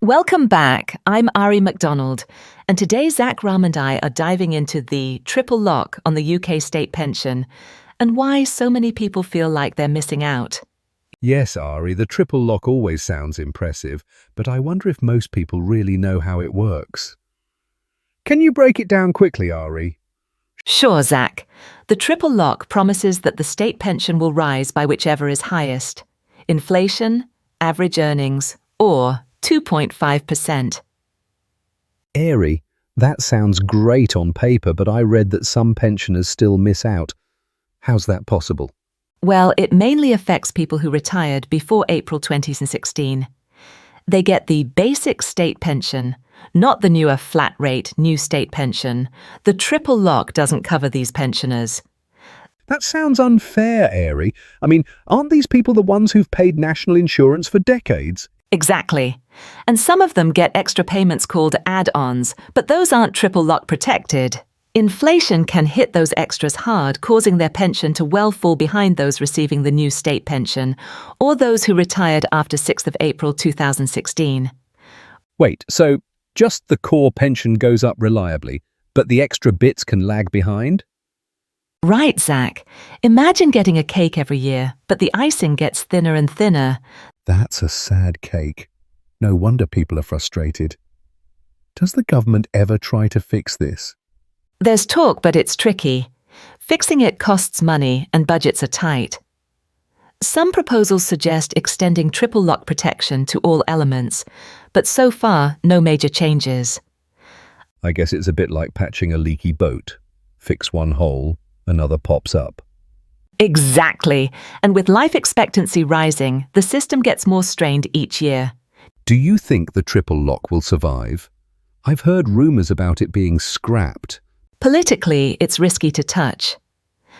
Welcome back. I'm Ari MacDonald, and today Zach Ram and I are diving into the triple lock on the UK state pension and why so many people feel like they're missing out. Yes, Ari, the triple lock always sounds impressive, but I wonder if most people really know how it works. Can you break it down quickly, Ari? Sure, Zach. The triple lock promises that the state pension will rise by whichever is highest: inflation, average earnings, or 2.5%. Airy, that sounds great on paper, but I read that some pensioners still miss out. How's that possible? Well, it mainly affects people who retired before April 2016. They get the basic state pension, not the newer flat-rate new state pension. The triple lock doesn't cover these pensioners. That sounds unfair, Airy. I mean, aren't these people the ones who've paid national insurance for decades? Exactly. And some of them get extra payments called add-ons, but those aren't triple lock protected. Inflation can hit those extras hard, causing their pension to well fall behind those receiving the new state pension, or those who retired after 6th of April 2016. Wait, so just the core pension goes up reliably, but the extra bits can lag behind? Right, Zach. Imagine getting a cake every year, but the icing gets thinner and thinner. That's a sad cake. No wonder people are frustrated. Does the government ever try to fix this? There's talk, but it's tricky. Fixing it costs money and budgets are tight. Some proposals suggest extending triple lock protection to all elements, but so far, no major changes. I guess it's a bit like patching a leaky boat. Fix one hole, another pops up. Exactly. And with life expectancy rising, the system gets more strained each year. Do you think the triple lock will survive? I've heard rumours about it being scrapped. Politically, it's risky to touch.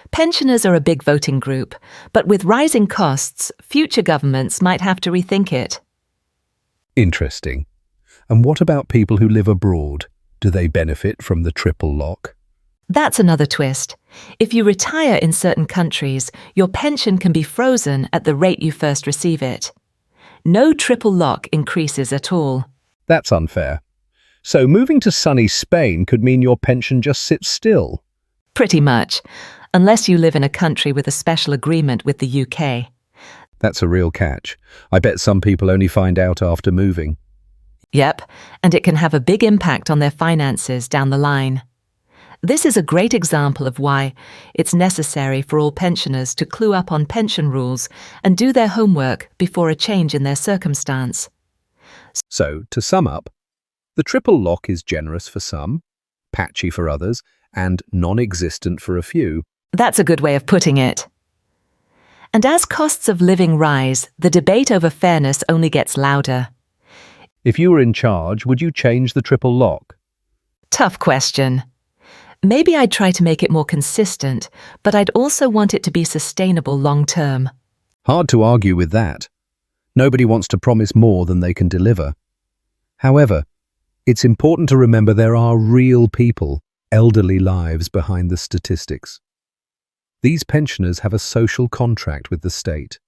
Pensioners are a big voting group, but with rising costs, future governments might have to rethink it. Interesting. And what about people who live abroad? Do they benefit from the triple lock? That's another twist. If you retire in certain countries, your pension can be frozen at the rate you first receive it. No triple lock increases at all. That's unfair. So moving to sunny Spain could mean your pension just sits still? Pretty much, unless you live in a country with a special agreement with the UK. That's a real catch. I bet some people only find out after moving. Yep, and it can have a big impact on their finances down the line. This is a great example of why it's necessary for all pensioners to clue up on pension rules and do their homework before a change in their circumstance. So, to sum up, the triple lock is generous for some, patchy for others, and non-existent for a few. That's a good way of putting it. And as costs of living rise, the debate over fairness only gets louder. If you were in charge, would you change the triple lock? Tough question. Maybe I'd try to make it more consistent, but I'd also want it to be sustainable long-term. Hard to argue with that. Nobody wants to promise more than they can deliver. However, it's important to remember there are real people, elderly lives behind the statistics. These pensioners have a social contract with the state.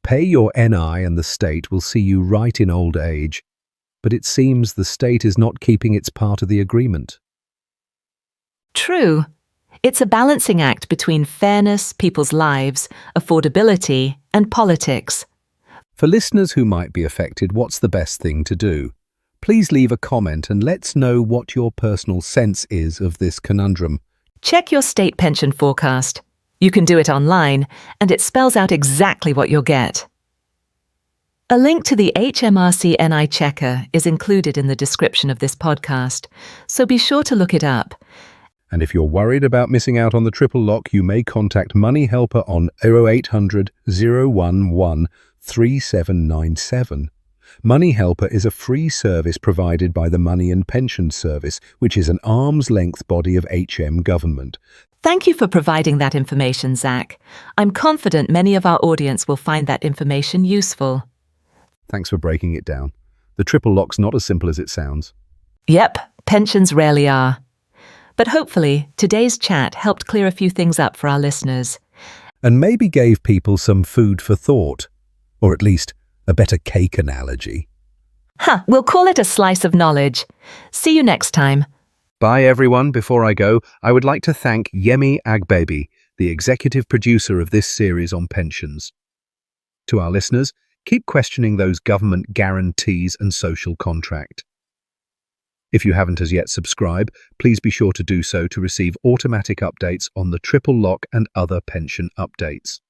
Pay your NI and the state will see you right in old age, but it seems the state is not keeping its part of the agreement. True. It's a balancing act between fairness, people's lives, affordability, and politics. For listeners who might be affected, what's the best thing to do? Please leave a comment and let's know what your personal sense is of this conundrum. Check your state pension forecast. You can do it online, and it spells out exactly what you'll get. A link to the HMRC NI Checker is included in the description of this podcast, so be sure to look it up. And if you're worried about missing out on the triple lock, you may contact Money Helper on 0800 011 3797. Money Helper is a free service provided by the Money and Pensions Service, which is an arm's-length body of HM government. Thank you for providing that information, Zach. I'm confident many of our audience will find that information useful. Thanks for breaking it down. The triple lock's not as simple as it sounds. Yep, pensions rarely are. But hopefully, today's chat helped clear a few things up for our listeners. And maybe gave people some food for thought, or at least a better cake analogy. We'll call it a slice of knowledge. See you next time. Bye, everyone. Before I go, I would like to thank Yemi Agbaby, the executive producer of this series on pensions. To our listeners, keep questioning those government guarantees and social contract. If you haven't as yet subscribed, please be sure to do so to receive automatic updates on the triple lock and other pension updates.